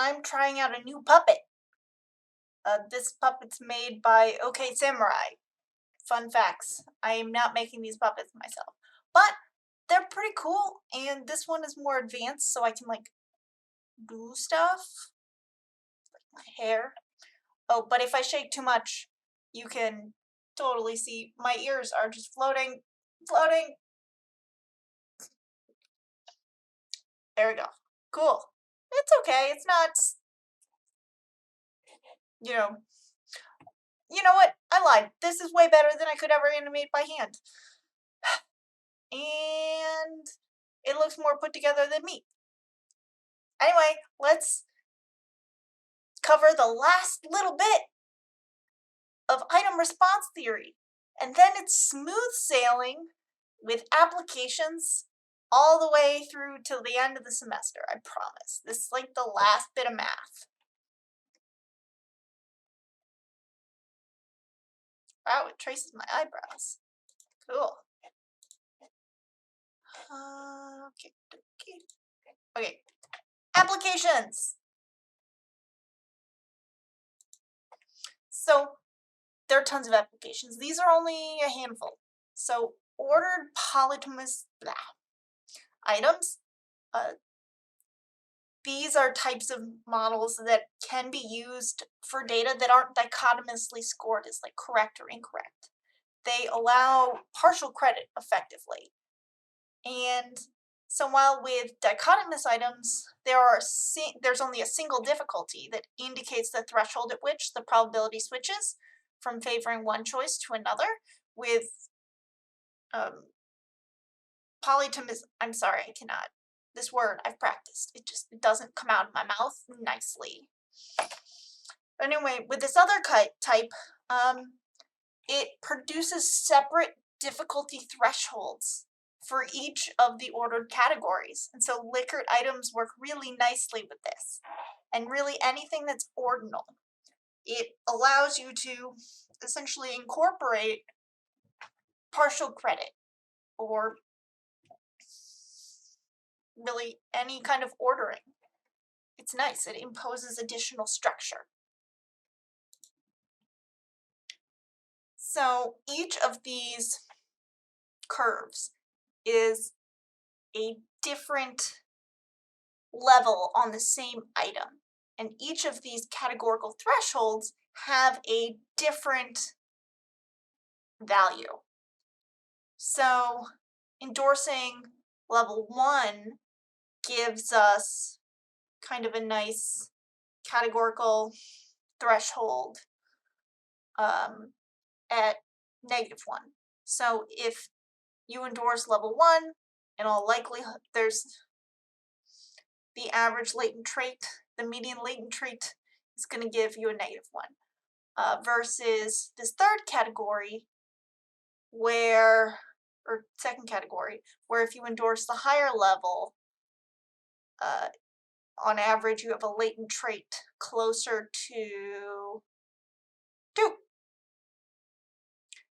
I'm trying out a new puppet. This puppet's made by OK Samurai. Fun facts. I am not making these puppets myself. But they're pretty cool, and this one is more advanced, so I can, like, do stuff. Like my hair. Oh, but if I shake too much, you can totally see my ears are just floating, floating. There we go. Cool. It's okay. It's not, you know, you know what? I lied. This is way better than I could ever animate by hand. And it looks more put together than me. Anyway, let's cover the last little bit of item response theory. And then it's smooth sailing with applications all the way through till the end of the semester, I promise. This is like the last bit of math. Wow, it traces my eyebrows. Cool. Okay. Applications. So there are tons of applications. These are only a handful. So ordered polytomous items. These are types of models that can be used for data that aren't dichotomously scored as like correct or incorrect. They allow partial credit effectively. And so while with dichotomous items, there's only a single difficulty that indicates the threshold at which the probability switches from favoring one choice to another. With polytomous, I'm sorry, I cannot. This word I've practiced. It doesn't come out of my mouth nicely. Anyway, with this other type, it produces separate difficulty thresholds for each of the ordered categories. And so Likert items work really nicely with this. And really anything that's ordinal. It allows you to essentially incorporate partial credit or really any kind of ordering. It's nice. It imposes additional structure. So each of these curves is a different level on the same item. And each of these categorical thresholds have a different value. So endorsing level 1 gives us kind of a nice categorical threshold at -1. So if you endorse level 1, in all likelihood, there's the average latent trait, the median latent trait is going to give you a -1. Versus this third category or second category, where if you endorse the higher level, on average you have a latent trait closer to 2.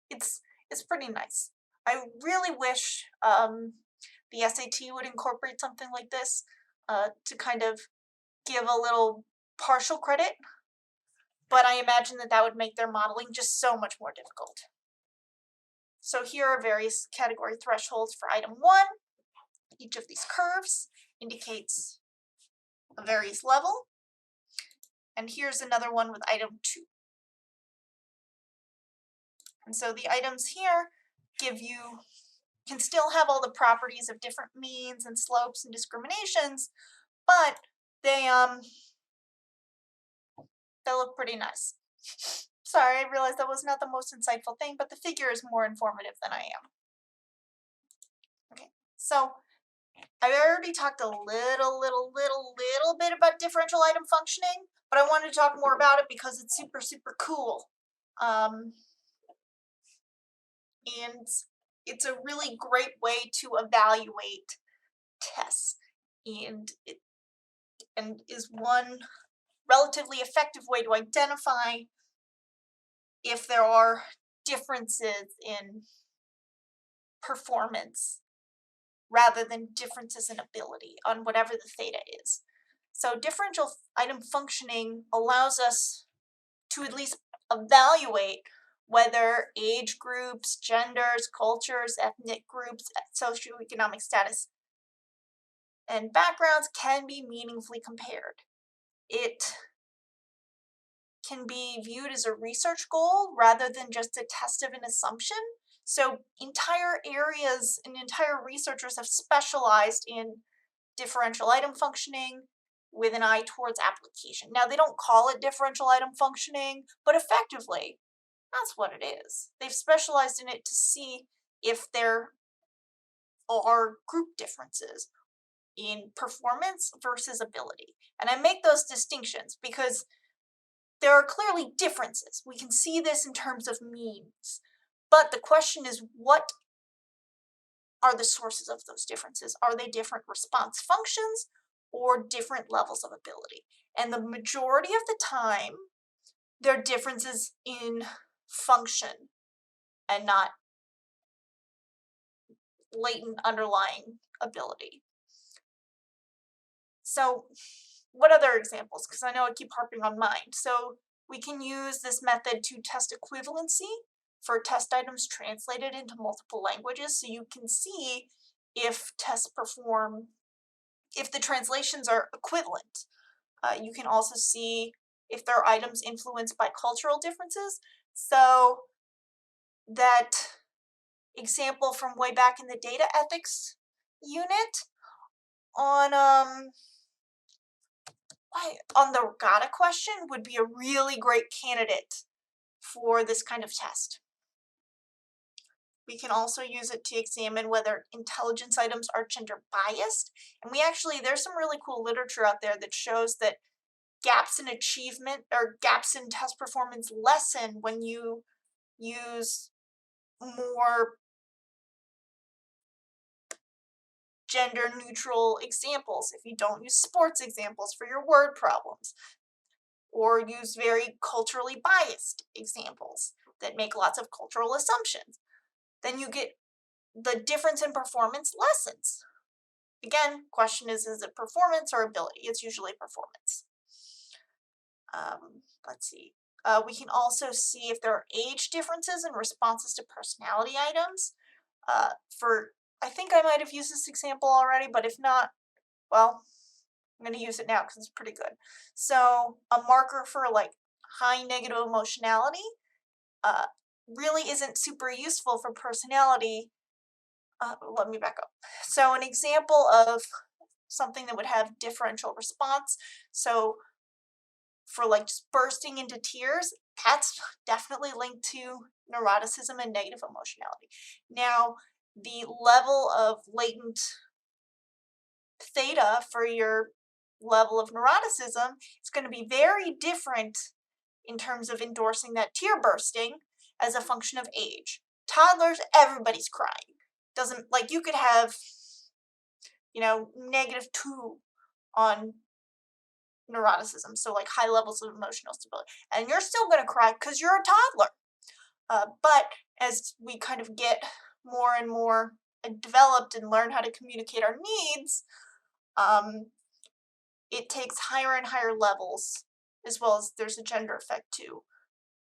It's pretty nice. I really wish the SAT would incorporate something like this to kind of give a little partial credit, but I imagine that would make their modeling just so much more difficult. So here are various category thresholds for item 1. Each of these curves indicates a various level. And here's another one with item 2. And so the items here can still have all the properties of different means and slopes and discriminations, but they look pretty nice. Sorry, I realized that was not the most insightful thing, but the figure is more informative than I am. Okay, so I've already talked a little bit about differential item functioning, but I wanted to talk more about it because it's super, super cool. And it's a really great way to evaluate tests, and is one relatively effective way to identify if there are differences in performance rather than differences in ability on whatever the theta is. So differential item functioning allows us to at least evaluate whether age groups, genders, cultures, ethnic groups, socioeconomic status, and backgrounds can be meaningfully compared. It can be viewed as a research goal rather than just a test of an assumption. So entire areas and entire researchers have specialized in differential item functioning with an eye towards application. Now, they don't call it differential item functioning, but effectively, that's what it is. They've specialized in it to see if there are group differences in performance versus ability. And I make those distinctions because there are clearly differences. We can see this in terms of means. But the question is, what are the sources of those differences? Are they different response functions or different levels of ability? And the majority of the time, they're differences in function and not latent underlying ability. So what other examples? Because I know I keep harping on mind. So we can use this method to test equivalency for test items translated into multiple languages. So you can see if tests perform, if the translations are equivalent. You can also see if there are items influenced by cultural differences. So that example from way back in the data ethics unit on the regatta question would be a really great candidate for this kind of test. We can also use it to examine whether intelligence items are gender biased. And there's some really cool literature out there that shows that gaps in achievement or gaps in test performance lessen when you use more gender neutral examples. If you don't use sports examples for your word problems, or use very culturally biased examples that make lots of cultural assumptions, then you get the difference in performance lessens. Again, question is it performance or ability? It's usually performance. Let's see. We can also see if there are age differences in responses to personality items. I think I might have used this example already, but if not, well, I'm going to use it now because it's pretty good. So a marker for like high negative emotionality really isn't super useful for personality. Let me back up. So an example of something that would have differential response. So for like just bursting into tears, that's definitely linked to neuroticism and negative emotionality. Now, the level of latent theta for your level of neuroticism is going to be very different in terms of endorsing that tear bursting as a function of age. Toddlers, everybody's crying. Doesn't, like, you could have, -2 on neuroticism, so like high levels of emotional stability, and you're still going to cry because you're a toddler. But as we kind of get more and more developed and learn how to communicate our needs, it takes higher and higher levels, as well as there's a gender effect too,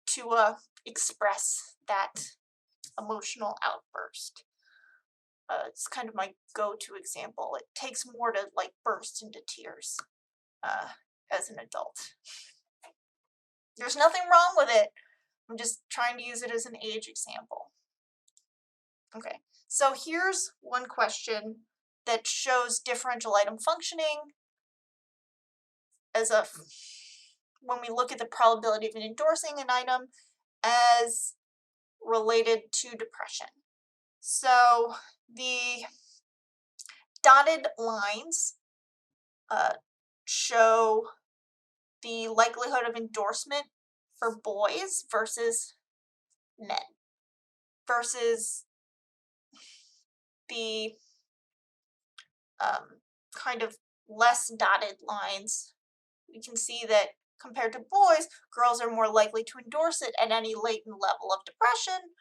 to express that emotional outburst. It's kind of my go-to example. It takes more to like burst into tears as an adult. There's nothing wrong with it. I'm just trying to use it as an age example. Okay, so here's one question that shows differential item functioning as when we look at the probability of endorsing an item as related to depression. So the dotted lines show the likelihood of endorsement for boys versus men, versus the kind of less dotted lines. We can see that compared to boys, girls are more likely to endorse it at any latent level of depression.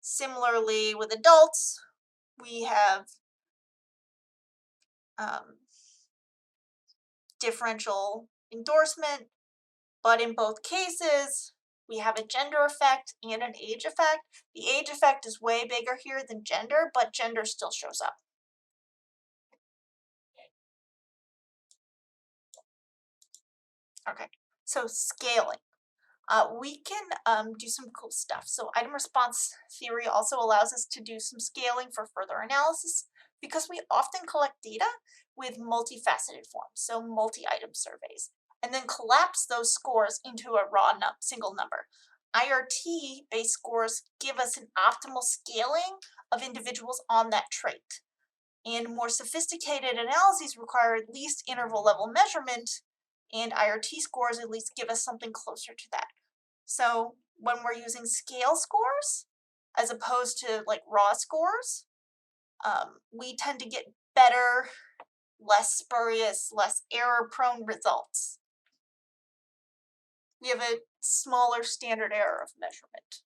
Similarly, with adults, we have differential endorsement, but in both cases, we have a gender effect and an age effect. The age effect is way bigger here than gender, but gender still shows up. Okay, so scaling. We can do some cool stuff. So item response theory also allows us to do some scaling for further analysis because we often collect data with multifaceted forms, so multi-item surveys, and then collapse those scores into a raw single number. IRT-based scores give us an optimal scaling of individuals on that trait. And more sophisticated analyses require at least interval level measurement, and IRT scores at least give us something closer to that. So when we're using scale scores, as opposed to like raw scores, we tend to get better, less spurious, less error-prone results. We have a smaller standard error of measurement.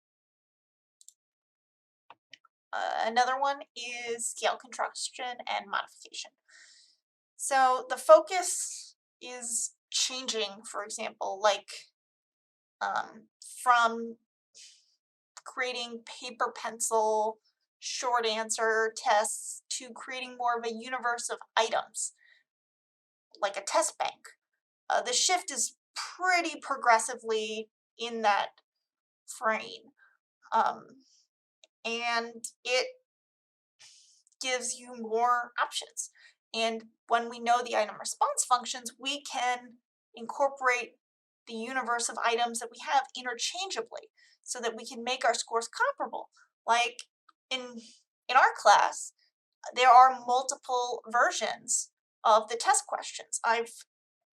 Another one is scale contraction and modification. So the focus is changing, for example, like from creating paper pencil short answer tests to creating more of a universe of items, like a test bank. The shift is pretty progressively in that frame. And it gives you more options. And when we know the item response functions, we can incorporate the universe of items that we have interchangeably so that we can make our scores comparable. Like in our class, there are multiple versions of the test questions. I've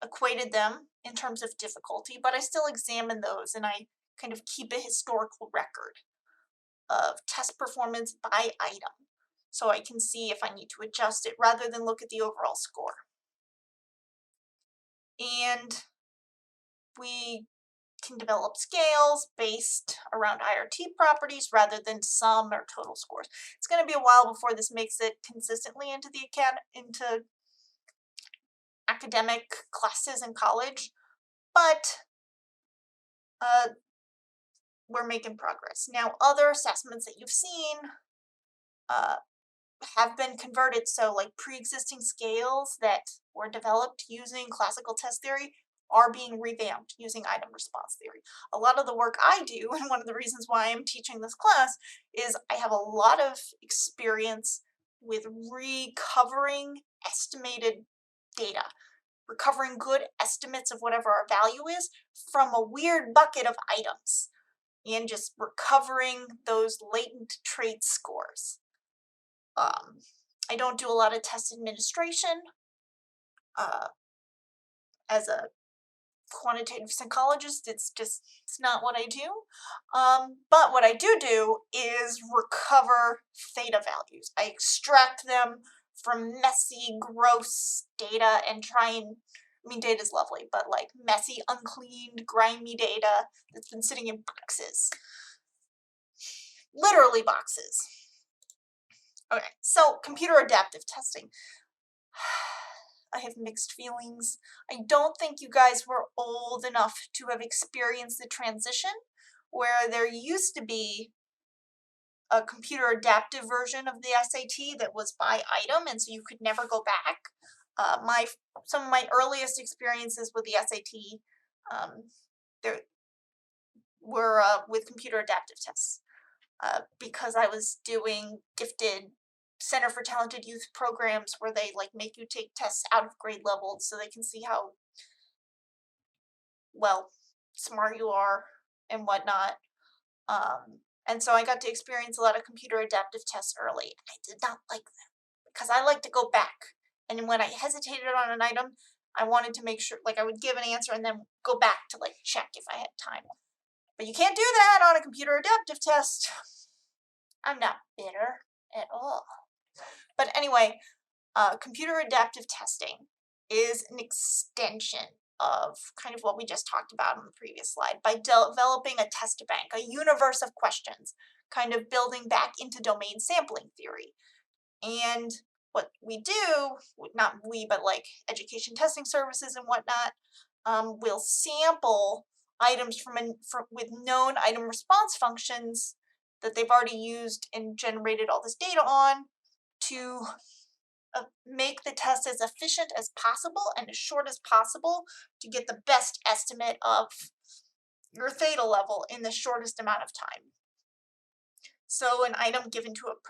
equated them in terms of difficulty, but I still examine those and I kind of keep a historical record of test performance by item so I can see if I need to adjust it rather than look at the overall score. And we can develop scales based around IRT properties rather than sum or total scores. It's going to be a while before this makes it consistently into academic classes in college, but we're making progress. Now, other assessments that you've seen have been converted, so like pre-existing scales that were developed using classical test theory are being revamped using item response theory. A lot of the work I do, and one of the reasons why I'm teaching this class, is I have a lot of experience with recovering estimated data, recovering good estimates of whatever our value is from a weird bucket of items, and just recovering those latent trait scores. I don't do a lot of test administration as a quantitative psychologist. It's not what I do. But what I do is recover theta values. I extract them from messy, gross data and try and, I mean, data is lovely, but like messy, uncleaned, grimy data that's been sitting in boxes. Literally boxes. Okay, so computer adaptive testing. I have mixed feelings. I don't think you guys were old enough to have experienced the transition where there used to be a computer adaptive version of the SAT that was by item, and so you could never go back. Some of my earliest experiences with the SAT there were with computer adaptive tests because I was doing gifted Center for Talented Youth programs where they like make you take tests out of grade level so they can see how well smart you are and whatnot. And so I got to experience a lot of computer adaptive tests early. I did not like them because I like to go back. And when I hesitated on an item, I wanted to make sure, like I would give an answer and then go back to like check if I had time. But you can't do that on a computer adaptive test. I'm not bitter at all. But anyway, computer adaptive testing is an extension of kind of what we just talked about on the previous slide by developing a test bank, a universe of questions, kind of building back into domain sampling theory. And what we do, not we, but like education testing services and whatnot, will sample items with known item response functions that they've already used and generated all this data on to make the test as efficient as possible and as short as possible to get the best estimate of your theta level in the shortest amount of time. So an item given to a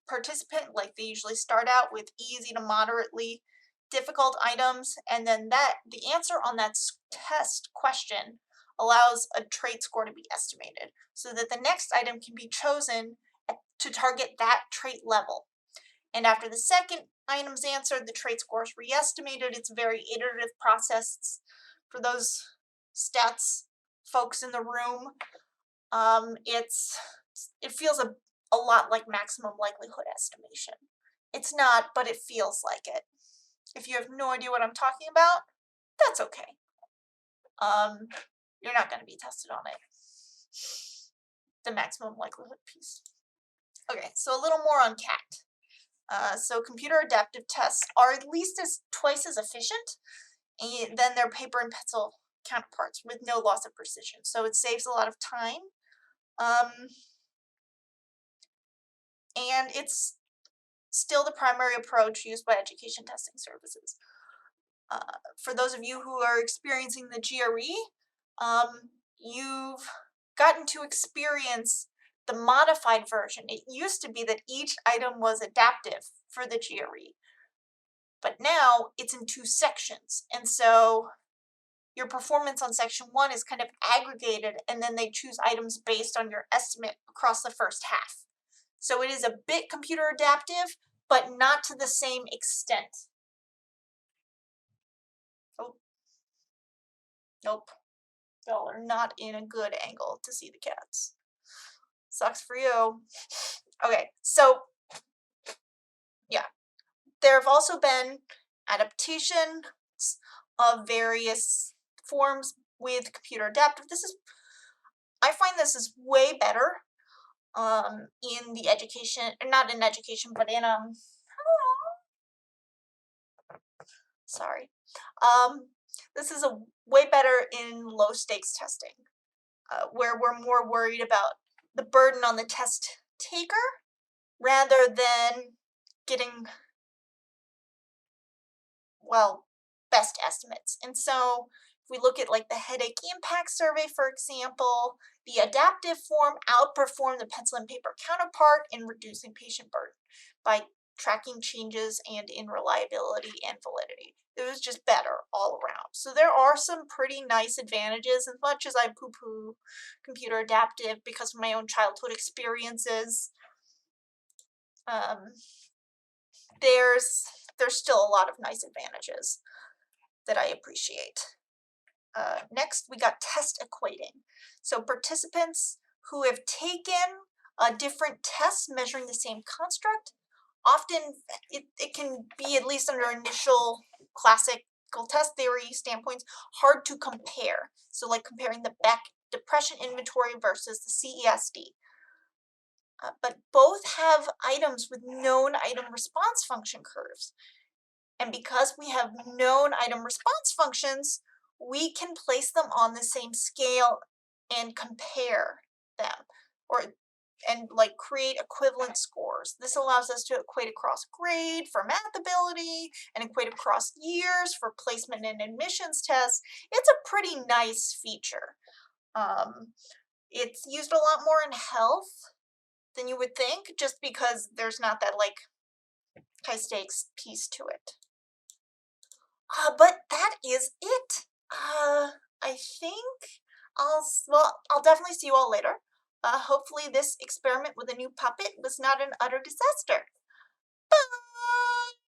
participant, like they usually start out with easy to moderately difficult items, and then the answer on that test question allows a trait score to be estimated so that the next item can be chosen to target that trait level. And after the second item's answered, the trait score is re-estimated. It's a very iterative process. For those stats folks in the room, it feels a lot like maximum likelihood estimation. It's not, but it feels like it. If you have no idea what I'm talking about, that's okay. You're not going to be tested on it. The maximum likelihood piece. Okay, so a little more on CAT. So computer adaptive tests are at least twice as efficient than their paper and pencil counterparts with no loss of precision. So it saves a lot of time. And it's still the primary approach used by education testing services. For those of you who are experiencing the GRE, you've gotten to experience the modified version. It used to be that each item was adaptive for the GRE, but now it's in 2 sections. And so your performance on section 1 is kind of aggregated, and then they choose items based on your estimate across the first half. So it is a bit computer adaptive, but not to the same extent. Oh, nope. Y'all are not in a good angle to see the cats. Sucks for you. Okay, so yeah, there have also been adaptations of various forms with computer adaptive. I find this is way better in the education, not in education, but in sorry. This is a way better in low stakes testing, where we're more worried about the burden on the test taker rather than getting, well, best estimates. And so if we look at like the headache impact survey, for example, the adaptive form outperformed the pencil and paper counterpart in reducing patient burden by tracking changes and in reliability and validity. It was just better all around. So there are some pretty nice advantages. As much as I poo-poo computer adaptive because of my own childhood experiences, there's still a lot of nice advantages that I appreciate. Next, we got test equating. So participants who have taken different tests measuring the same construct, often it can be, at least under initial classical test theory standpoints, hard to compare. So like comparing the Beck depression inventory versus the CESD. But both have items with known item response function curves. And because we have known item response functions, we can place them on the same scale and compare them, and like create equivalent scores. This allows us to equate across grade for math ability and equate across years for placement and admissions tests. It's a pretty nice feature. It's used a lot more in health than you would think, just because there's not that like high stakes piece to it. But that is it. I think I'll definitely see you all later. Hopefully this experiment with a new puppet was not an utter disaster. Bye!